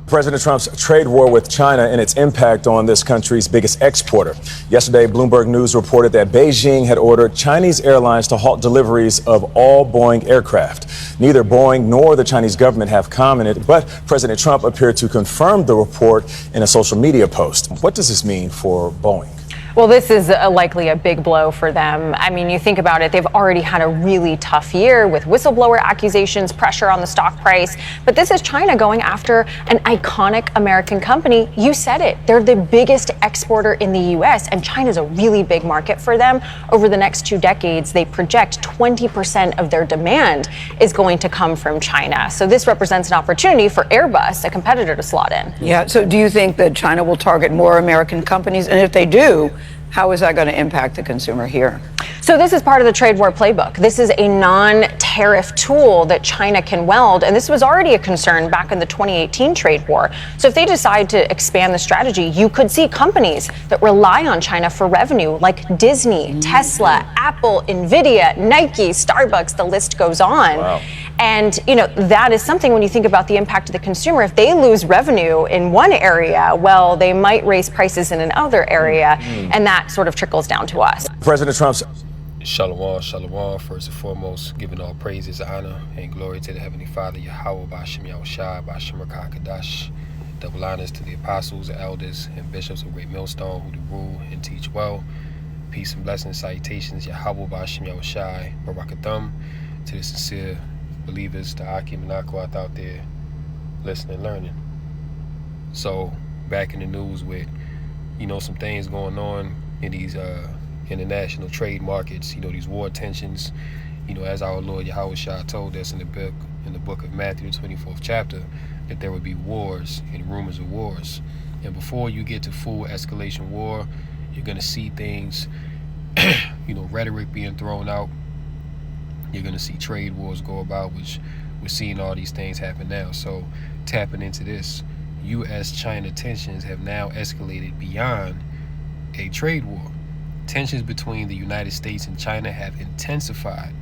President Trump's trade war with China and its impact on this country's biggest exporter. Yesterday, Bloomberg News reported that Beijing had ordered Chinese airlines to halt deliveries of all Boeing aircraft. Neither Boeing nor the Chinese government have commented, but President Trump appeared to confirm the report in a social media post. What does this mean for Boeing? Well, this is likely a big blow for them. I mean, you think about it, they've already had a really tough year with whistleblower accusations, pressure on the stock price. But this is China going after an iconic American company. You said it. They're the biggest exporter in the U.S., and China's a really big market for them. Over the next 2 decades, they project 20% of their demand is going to come from China. So this represents an opportunity for Airbus, a competitor, to slot in. Yeah. So do you think that China will target more American companies? And if they do, how is that going to impact the consumer here? So this is part of the trade war playbook. This is a non-tariff tool that China can weld, and this was already a concern back in the 2018 trade war. So if they decide to expand the strategy, you could see companies that rely on China for revenue, like Disney, Tesla, Apple, Nvidia, Nike, Starbucks, the list goes on. Wow. And, you know, that is something when you think about the impact of the consumer. If they lose revenue in one area, well, they might raise prices in another area, and that sort of trickles down to us. President Trump's Shalom, shalom. First and foremost, giving all praises, honor, and glory to the Heavenly Father, Yahweh, B'Shem Yahushua, B'Shem Kadash. Double honors to the apostles, elders, and bishops of Great Millstone who do rule and teach well. Peace and blessings, salutations, Yahweh, B'Shem Yahushua, Barakathum, to the sincere believers, the Akim and Akwat out there listening and learning. So, back in the news with, some things going on in these international trade markets, these war tensions, as our Lord Yahushua told us in the book of Matthew, the 24th chapter, that there would be wars and rumors of wars. And before you get to full escalation war, you're going to see things, rhetoric being thrown out. You're going to see trade wars go about, which we're seeing all these things happen now. So tapping into this, U.S.-China tensions have now escalated beyond a trade war. Tensions between the United States and China have intensified,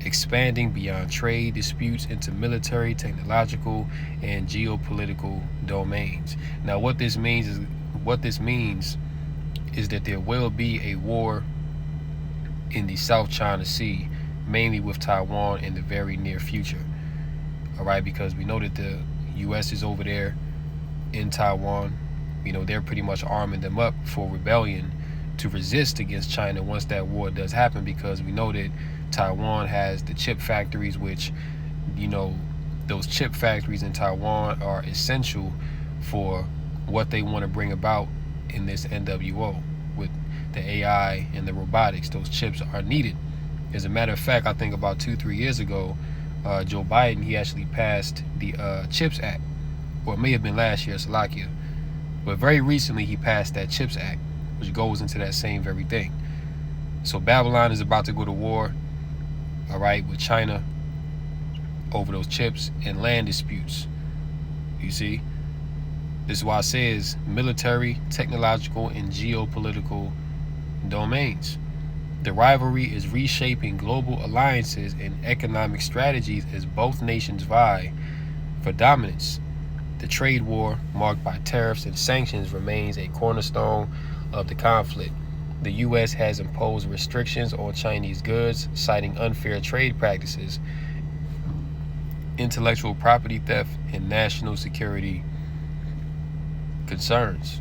expanding beyond trade disputes into military, technological, and geopolitical domains. Now, what this means is that there will be a war in the South China Sea, mainly with Taiwan, in the very near future. All right, because we know that the U.S. is over there in Taiwan. They're pretty much arming them up for rebellion to resist against China once that war does happen, because we know that Taiwan has the chip factories, which, those chip factories in Taiwan are essential for what they want to bring about in this NWO with the AI and the robotics. Those chips are needed. As a matter of fact, I think about 2-3 years ago, Joe Biden, he actually passed the CHIPS Act, or it may have been last year, Slovakia, but very recently he passed that CHIPS Act, which goes into that same very thing. So Babylon is about to go to war, all right, with China over those chips and land disputes. You see? This is why it says military, technological, and geopolitical domains. The rivalry is reshaping global alliances and economic strategies as both nations vie for dominance. The trade war, marked by tariffs and sanctions, remains a cornerstone of the conflict. The U.S. has imposed restrictions on Chinese goods, citing unfair trade practices, intellectual property theft, and national security concerns.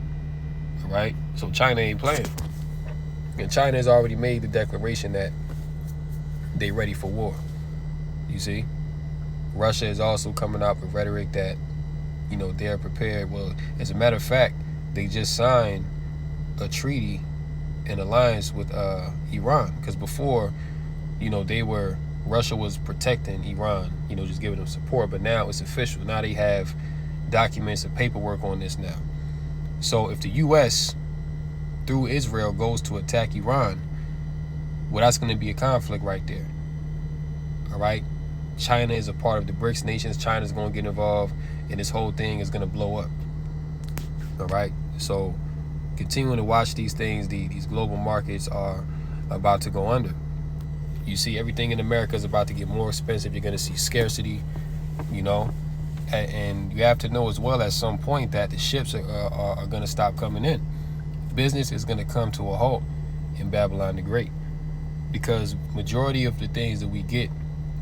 All right? So China ain't playing. And China has already made the declaration that they're ready for war. You see? Russia is also coming out with rhetoric that, they're prepared. Well, as a matter of fact, they just signed a treaty, an alliance with Iran, because before, Russia was protecting Iran, just giving them support, but now it's official. Now they have documents and paperwork on this now. So if the U.S. through Israel goes to attack Iran, well, that's going to be a conflict right there. All right? China is a part of the BRICS nations. China's going to get involved, and this whole thing is going to blow up. All right? So continuing to watch these things, these global markets are about to go under. You see, everything in America is about to get more expensive. You're going to see scarcity, And you have to know as well at some point that the ships are going to stop coming in. Business is going to come to a halt in Babylon the Great, because majority of the things that we get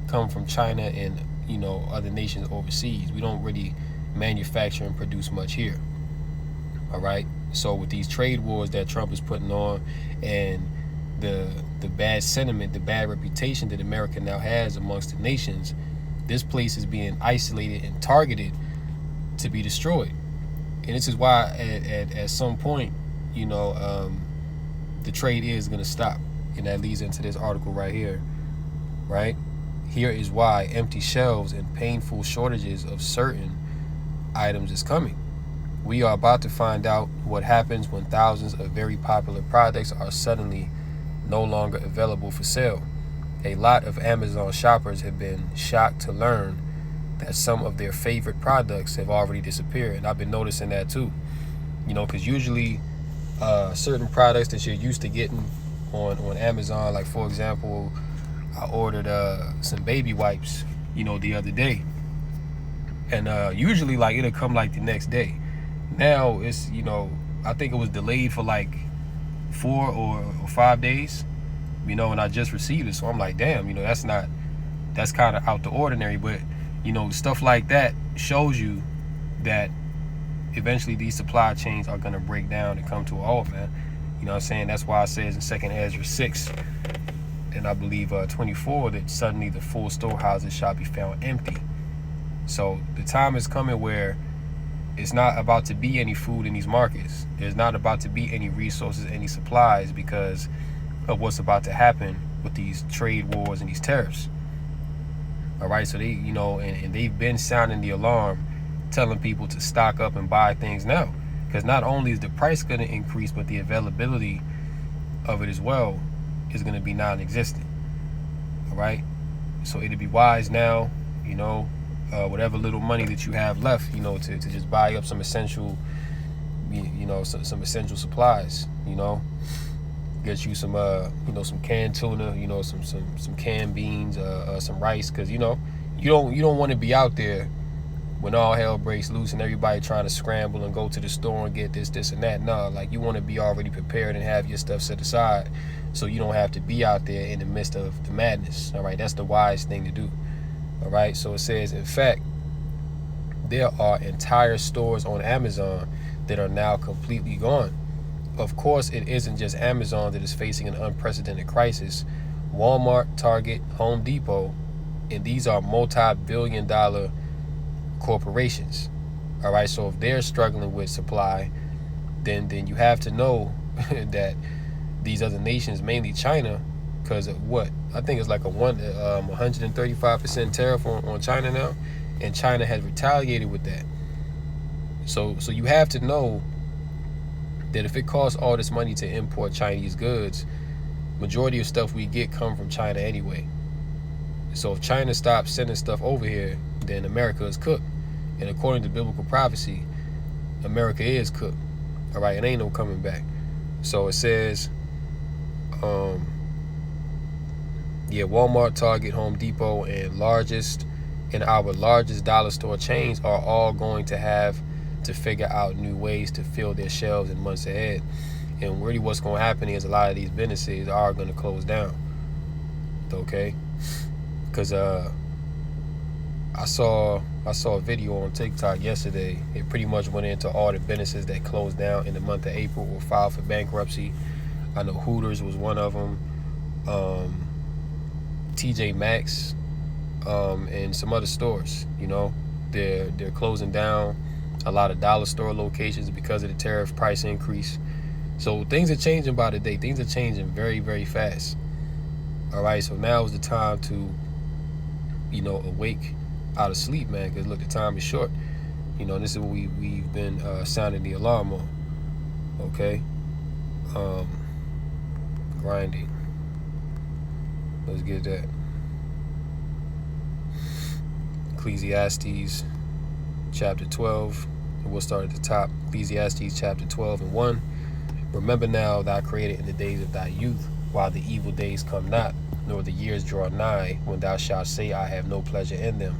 come from China and other nations overseas. We don't really manufacture and produce much here. All right. So with these trade wars that Trump is putting on, and the bad sentiment, the bad reputation that America now has amongst the nations, this place is being isolated and targeted to be destroyed. And this is why at some point, the trade is going to stop. And that leads into this article right here, right? Here is why empty shelves and painful shortages of certain items is coming. We are about to find out what happens when thousands of very popular products are suddenly no longer available for sale. A lot of Amazon shoppers have been shocked to learn that some of their favorite products have already disappeared. And I've been noticing that too. Because usually certain products that you're used to getting on Amazon, like for example, I ordered some baby wipes, the other day. And usually like it'll come like the next day. Now it's, I think it was delayed for like 4 or 5 days, and I just received it. So I'm like, damn, that's kind of out the ordinary. But, stuff like that shows you that eventually these supply chains are going to break down and come to a halt, man. You know what I'm saying? That's why it says in 2 Ezra 6, and I believe 24, that suddenly the full storehouses shall be found empty. So the time is coming where it's not about to be any food in these markets. There's not about to be any resources, any supplies, because of what's about to happen with these trade wars and these tariffs. All right, so they, and they've been sounding the alarm, telling people to stock up and buy things now, because not only is the price going to increase, but the availability of it as well is going to be non-existent. All right, so it'd be wise now, whatever little money that you have left, to just buy up some essential, some essential supplies, get you some, some canned tuna, some canned beans, some rice, because, you don't want to be out there when all hell breaks loose and everybody trying to scramble and go to the store and get this, and that. No, like you want to be already prepared and have your stuff set aside so you don't have to be out there in the midst of the madness. All right, that's the wise thing to do. All right, so it says, in fact, there are entire stores on Amazon that are now completely gone. Of course, it isn't just Amazon that is facing an unprecedented crisis. Walmart, Target, Home Depot, and these are multi-billion-dollar corporations. All right, so if they're struggling with supply, then you have to know that these other nations, mainly China, because of what I think it's like a 135% tariff on China now, and China has retaliated with that. So you have to know that if it costs all this money to import Chinese goods, majority of stuff we get come from China anyway. So if China stops sending stuff over here, then America is cooked. And according to biblical prophecy, America is cooked. All right, it ain't no coming back. So it says, Walmart, Target, Home Depot, and our largest dollar store chains are all going to have to figure out new ways to fill their shelves in months ahead. And really what's going to happen is a lot of these businesses are going to close down. Okay? Because I saw a video on TikTok yesterday. It pretty much went into all the businesses that closed down in the month of April or filed for bankruptcy. I know Hooters was one of them. TJ Maxx, and some other stores, they're closing down a lot of dollar store locations because of the tariff price increase. So things are changing by the day. Things are changing very, very fast. All right, so now is the time to, awake out of sleep, man, because look, the time is short. This is what we've been sounding the alarm on. Okay, grinding. Let's get that. Ecclesiastes chapter 12, and we'll start at the top. Ecclesiastes chapter 12 and 1. Remember now thou created in the days of thy youth, while the evil days come not, nor the years draw nigh, when thou shalt say, I have no pleasure in them.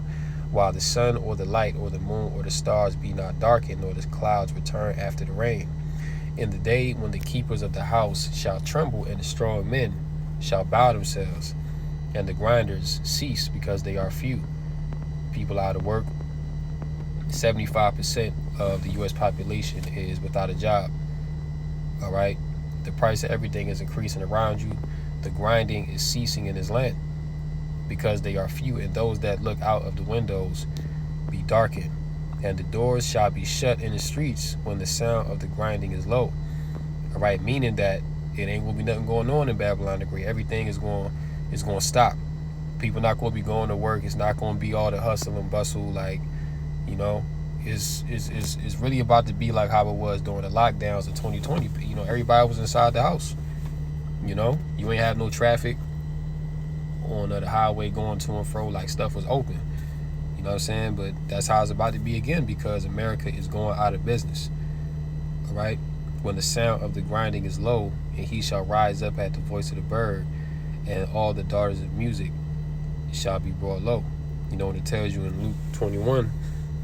while the sun or the light or the moon or the stars be not darkened, nor the clouds return after the rain. In the day when the keepers of the house shall tremble, and the strong men shall bow themselves, and the grinders cease because they are few. People out of work. 75% of the U.S. population is without a job. All right. The price of everything is increasing around you. The grinding is ceasing in this land because they are few, and those that look out of the windows be darkened. And the doors shall be shut in the streets when the sound of the grinding is low. All right, meaning that it ain't gonna be nothing going on in Babylon the Great. Everything is going to stop. People not going to be going to work. It's not going to be all the hustle and bustle. Like, you know, it's really about to be like how it was during the lockdowns of 2020. You know, everybody was inside the house. You know, you ain't have no traffic on the highway going to and fro. Like, stuff was open. You know what I'm saying? But that's how it's about to be again, because America is going out of business. All right? When the sound of the grinding is low, and he shall rise up at the voice of the bird, and all the daughters of music shall be brought low. You know, and it tells you in Luke 21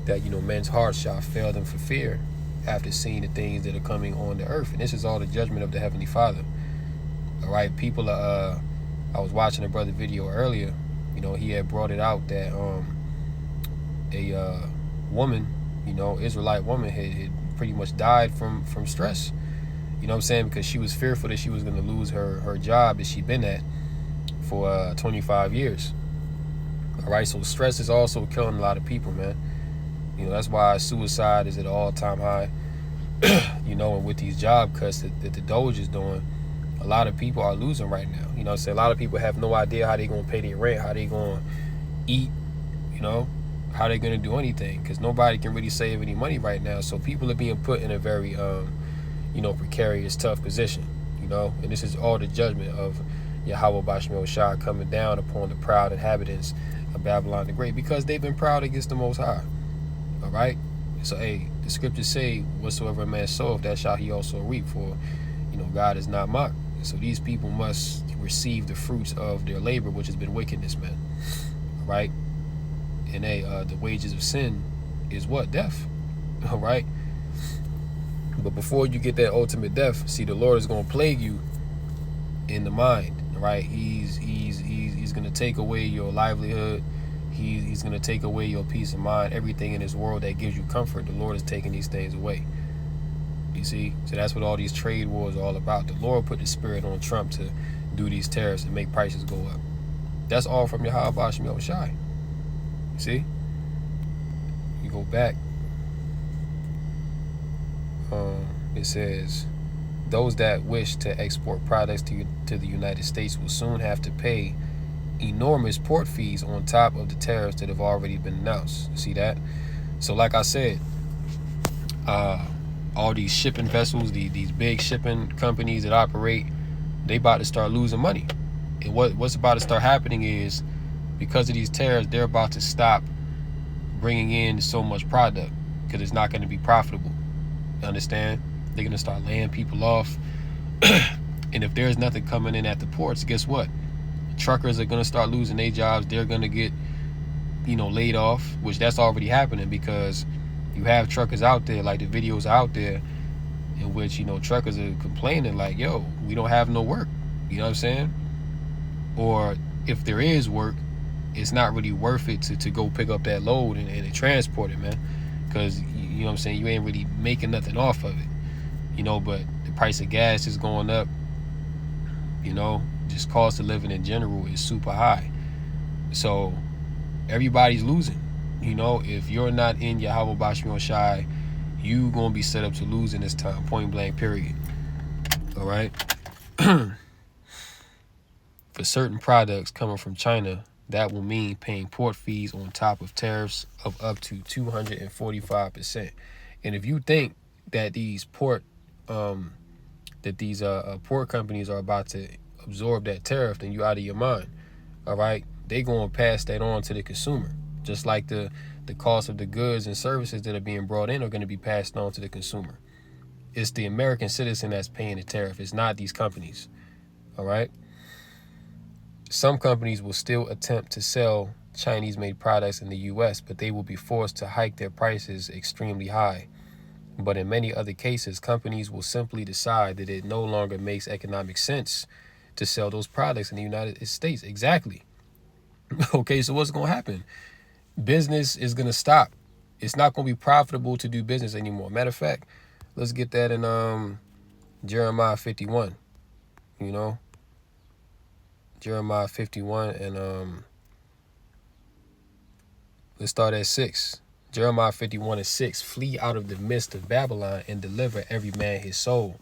that, you know, men's hearts shall fail them for fear after seeing the things that are coming on the earth. And this is all the judgment of the Heavenly Father. All right? People are, I was watching a brother video earlier. You know, he had brought it out that, a woman, you know, Israelite woman had pretty much died from stress. You know what I'm saying? Because she was fearful that she was going to lose her job that she'd been at for 25 years. All right, so stress is also killing a lot of people, man. You know, that's why suicide is at an all-time high. You know, and with these job cuts that the Doge is doing, a lot of people are losing right now. You know what I'm saying? A lot of people have no idea how they're going to pay their rent, how they're going to eat, you know, how they're going to do anything, because nobody can really save any money right now. So people are being put in a very, you know, precarious, tough position, you know, and this is all the judgment of Yahweh Bashmel Shah coming down upon the proud inhabitants of Babylon the Great, because they've been proud against the Most High. All right. So, hey, the scriptures say, whatsoever a man soweth, that shall he also reap. For, you know, God is not mocked. So these people must receive the fruits of their labor, which has been wickedness, man. All right. And the wages of sin is what? Death. All right. But before you get that ultimate death, see, the Lord is going to plague you in the mind. All right. He's going to take away your livelihood. He's going to take away your peace of mind. Everything in this world that gives you comfort, the Lord is taking these things away. You see? So that's what all these trade wars are all about. The Lord put the spirit on Trump to do these tariffs and make prices go up. That's all from Yahweh Bashmel Shai. See? You go back. It says, those that wish to export products to the United States will soon have to pay enormous port fees on top of the tariffs that have already been announced. See that? So like I said, all these shipping vessels, these big shipping companies that operate, they about to start losing money. And what's about to start happening is, because of these tariffs, they're about to stop bringing in so much product because it's not going to be profitable. You understand? They're going to start laying people off. And if there's nothing coming in at the ports, guess what? Truckers are going to start losing their jobs. They're going to get, you know, laid off, which that's already happening, because you have truckers out there, like the videos out there in which, you know, truckers are complaining like, yo, we don't have no work. You know what I'm saying? Or if there is work, it's not really worth it to go pick up that load and transport it, man. Because, you know what I'm saying, you ain't really making nothing off of it. You know, but the price of gas is going up. You know, just cost of living in general is super high. So everybody's losing. You know, if you're not in Yahweh Bashmel Shai, you gonna be set up to lose in this time, point blank, period. All right. For certain products coming from China, that will mean paying port fees on top of tariffs of up to 245%. And if you think that these port companies are about to absorb that tariff, then you out of your mind. All right, they going to pass that on to the consumer, just like the cost of the goods and services that are being brought in are going to be passed on to the consumer. It's the American citizen that's paying the tariff. It's not these companies. All right. Some companies will still attempt to sell Chinese made products in the US, but they will be forced to hike their prices extremely high. But in many other cases, companies will simply decide that it no longer makes economic sense to sell those products in the United States. Exactly. Okay, so what's going to happen? Business is going to stop. It's not going to be profitable to do business anymore. Matter of fact, let's get that in Jeremiah 51. You know, Jeremiah 51, and let's start at 6. Jeremiah 51:6. Flee out of the midst of Babylon and deliver every man his soul.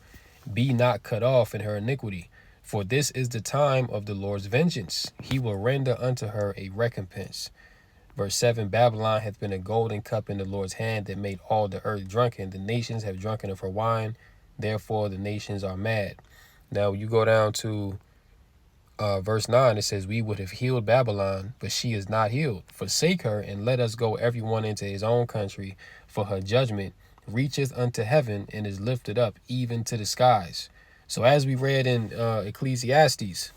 Be not cut off in her iniquity, for this is the time of the Lord's vengeance. He will render unto her a recompense. Verse 7. Babylon hath been a golden cup in the Lord's hand that made all the earth drunken. The nations have drunken of her wine, therefore the nations are mad. Now you go down to verse 9, it says, we would have healed Babylon, but she is not healed. Forsake her, and let us go every one into his own country, for her judgment reacheth unto heaven and is lifted up even to the skies. So as we read in Ecclesiastes,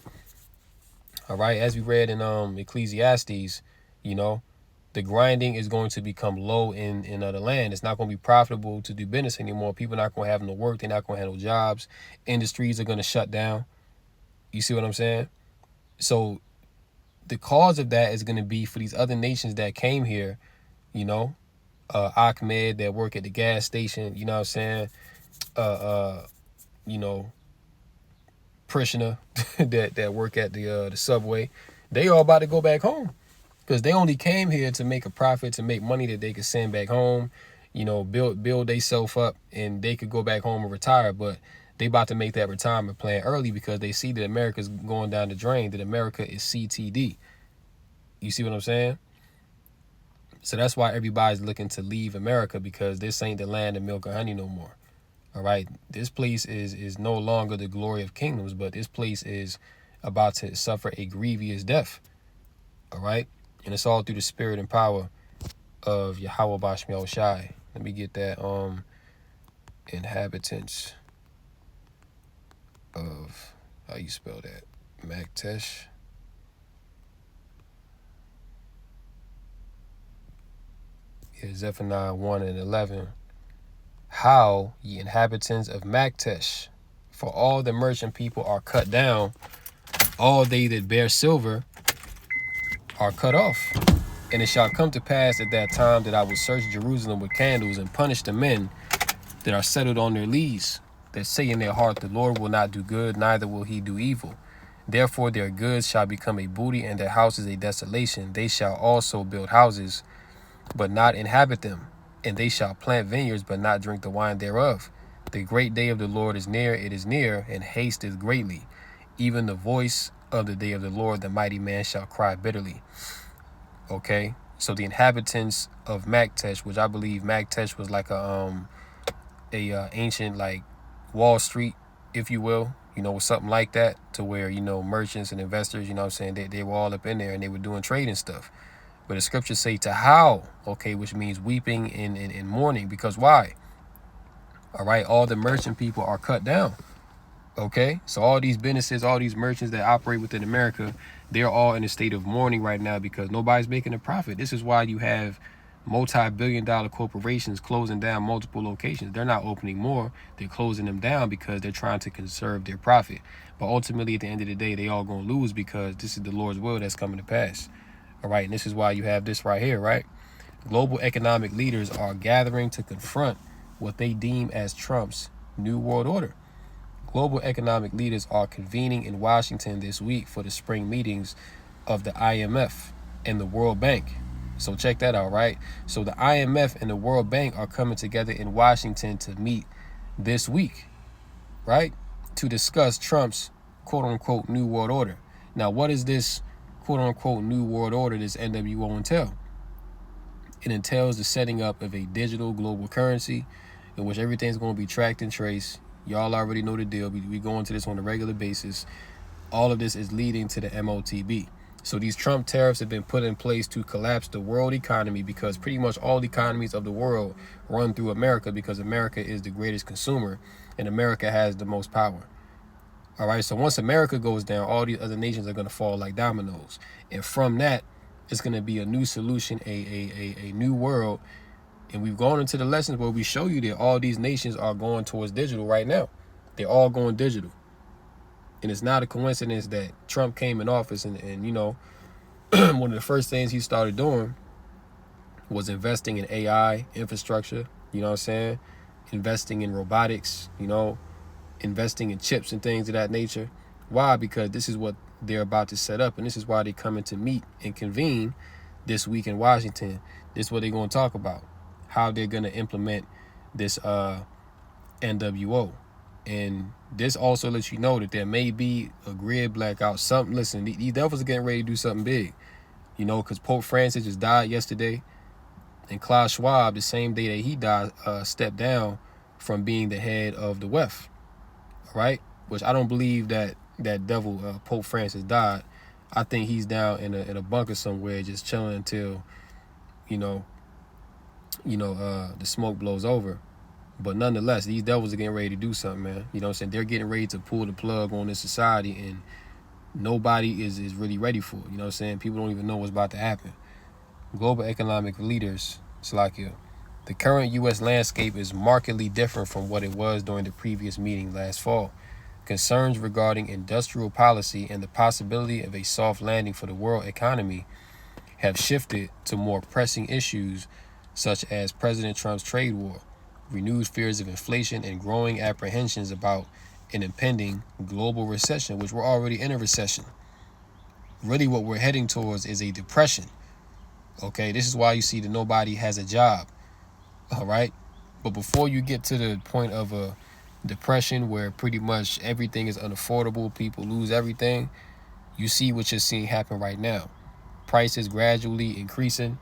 all right, as we read in Ecclesiastes, you know, the grinding is going to become low in the land. It's not going to be profitable to do business anymore. People are not going to have no work. They're not going to have no jobs. Industries are going to shut down. You see what I'm saying? So the cause of that is going to be for these other nations that came here, you know, Ahmed that work at the gas station, you know what I'm saying? You know, Prishna that work at the subway. They all about to go back home because they only came here to make a profit, to make money that they could send back home, you know, build themselves up, and they could go back home and retire. But they about to make that retirement plan early because they see that America's going down the drain, that America is CTD. You see what I'm saying? So that's why everybody's looking to leave America, because this ain't the land of milk and honey no more. All right. This place is no longer the glory of kingdoms, but this place is about to suffer a grievous death. All right. And it's all through the spirit and power of Yahweh Bashmiel Shai. Let me get that inhabitants of, how you spell that? Maktesh. Yeah, Zephaniah 1 and 11. How ye inhabitants of Maktesh, for all the merchant people are cut down, all they that bear silver are cut off. And it shall come to pass at that time that I will search Jerusalem with candles and punish the men that are settled on their lees, that say in their heart, the Lord will not do good, neither will he do evil. Therefore their goods shall become a booty, and their houses a desolation. They shall also build houses, but not inhabit them. And they shall plant vineyards, but not drink the wine thereof. The great day of the Lord is near, it is near, and hasteth greatly. Even the voice of the day of the Lord, the mighty man shall cry bitterly. Okay, so the inhabitants of Maktesh, which I believe Maktesh was like a ancient like Wall Street, if you will, you know, something like that, to where, you know, merchants and investors, you know what I'm saying, they were all up in there and they were doing trade and stuff. But the scriptures say to howl, okay, which means weeping and mourning. Because why? All right, all the merchant people are cut down. Okay, so all these businesses, all these merchants that operate within America, they're all in a state of mourning right now because nobody's making a profit. This is why you have multi-billion-dollar corporations closing down multiple locations. They're not opening more. They're closing them down because they're trying to conserve their profit. But ultimately, at the end of the day, they all going to lose because this is the Lord's will that's coming to pass. All right, and this is why you have this right here, right? Global economic leaders are gathering to confront what they deem as Trump's New World Order. Global economic leaders are convening in Washington this week for the spring meetings of the IMF and the World Bank. So check that out, right? So the IMF and the World Bank are coming together in Washington to meet this week, right? To discuss Trump's quote-unquote New World Order. Now, what is this quote-unquote New World Order, this NWO entail? It entails the setting up of a digital global currency in which everything's going to be tracked and traced. Y'all already know the deal. We go into this on a regular basis. All of this is leading to the MOTB. So these Trump tariffs have been put in place to collapse the world economy, because pretty much all economies of the world run through America, because America is the greatest consumer and America has the most power. All right, so once America goes down, all these other nations are going to fall like dominoes. And from that, It's going to be a new solution, a new world. And we've gone into the lessons where we show you that all these nations are going towards digital right now. They're all going digital. And it's not a coincidence that Trump came in office and you know, one of the first things he started doing was investing in AI infrastructure, you know what I'm saying? Investing in robotics, you know, investing in chips and things of that nature. Why? Because this is what they're about to set up, and this is why they're coming to meet and convene this week in Washington. This is what they're going to talk about, how they're going to implement this NWO. And this also lets you know that there may be a grid blackout. Something, listen, these devils are getting ready to do something big, you know, because Pope Francis just died yesterday. And Klaus Schwab, the same day that he died, stepped down from being the head of the WEF, right? Which I don't believe that devil Pope Francis died. I think he's down in a bunker somewhere, just chilling until, the smoke blows over. But nonetheless, these devils are getting ready to do something, man. You know what I'm saying? They're getting ready to pull the plug on this society, and nobody is really ready for it. You know what I'm saying? People don't even know what's about to happen. Global economic leaders, Salakia. The current U.S. landscape is markedly different from what it was during the previous meeting last fall. Concerns regarding industrial policy and the possibility of a soft landing for the world economy have shifted to more pressing issues such as President Trump's trade war, renewed fears of inflation, and growing apprehensions about an impending global recession, which we're already in a recession. Really what we're heading towards is a depression. Okay, this is why you see that nobody has a job. All right, but before you get to the point of a depression where pretty much everything is unaffordable, people lose everything, you see what you're seeing happen right now. Prices gradually increasing.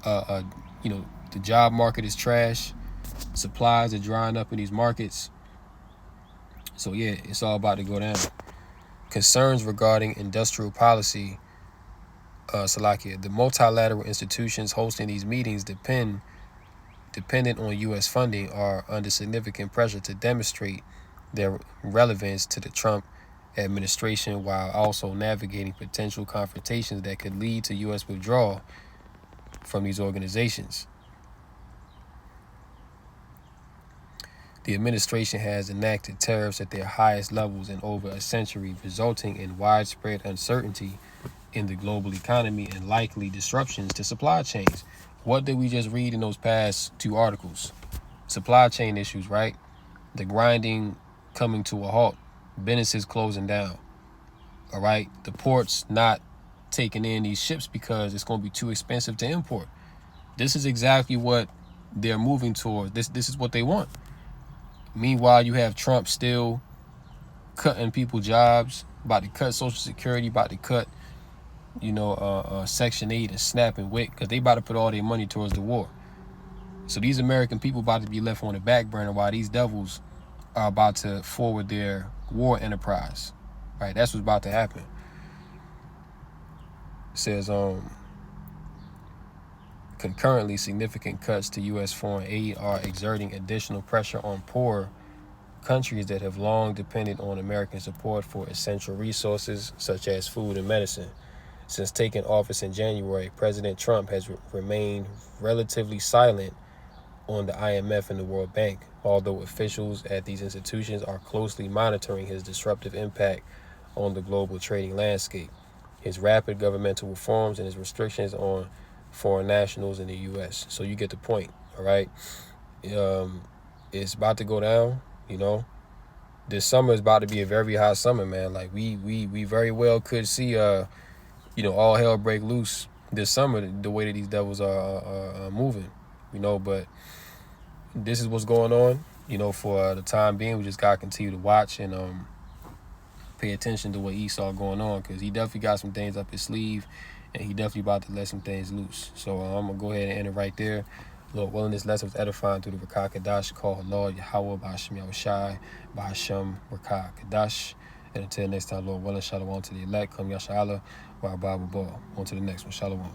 The job market is trash. Supplies are drying up in these markets. So yeah, it's all about to go down. Concerns regarding industrial policy, Salakia. The multilateral institutions hosting these meetings dependent on U.S. funding are under significant pressure to demonstrate their relevance to the Trump administration while also navigating potential confrontations that could lead to U.S. withdrawal from these organizations. The administration has enacted tariffs at their highest levels in over a century, resulting in widespread uncertainty in the global economy and likely disruptions to supply chains. What did we just read in those past two articles? Supply chain issues, right? The grinding coming to a halt. Businesses closing down. All right? The ports not taking in these ships because it's going to be too expensive to import. This is exactly what they're moving towards. This is what they want. Meanwhile, you have Trump still cutting people jobs, about to cut Social Security, about to cut, Section 8 and SNAP and WIC, because they about to put all their money towards the war. So these American people about to be left on the back burner while these devils are about to forward their war enterprise. Right? That's what's about to happen. It says, concurrently, significant cuts to U.S. foreign aid are exerting additional pressure on poor countries that have long depended on American support for essential resources such as food and medicine. Since taking office in January, President Trump has remained relatively silent on the IMF and the World Bank, although officials at these institutions are closely monitoring his disruptive impact on the global trading landscape, his rapid governmental reforms, and his restrictions on foreign nationals in the U.S. So you get the point, all right? It's about to go down, This summer is about to be a very hot summer, man. Like, we very well could see, all hell break loose this summer, the way that these devils are moving, But this is what's going on, for the time being. We just got to continue to watch and pay attention to what Esau going on, because he definitely got some things up his sleeve. And he definitely about to let some things loose. So I'm going to go ahead and end it right there. Lord willing, this lesson was edifying through the Rakah Kadash called Lord Yahweh B'Hashem Yahushai B'Hashem Rakah Kadash. And until next time, Lord willing, shalom to the elect. Come Yasha Allah, wa Babu Ball. On to the next one. Shalom.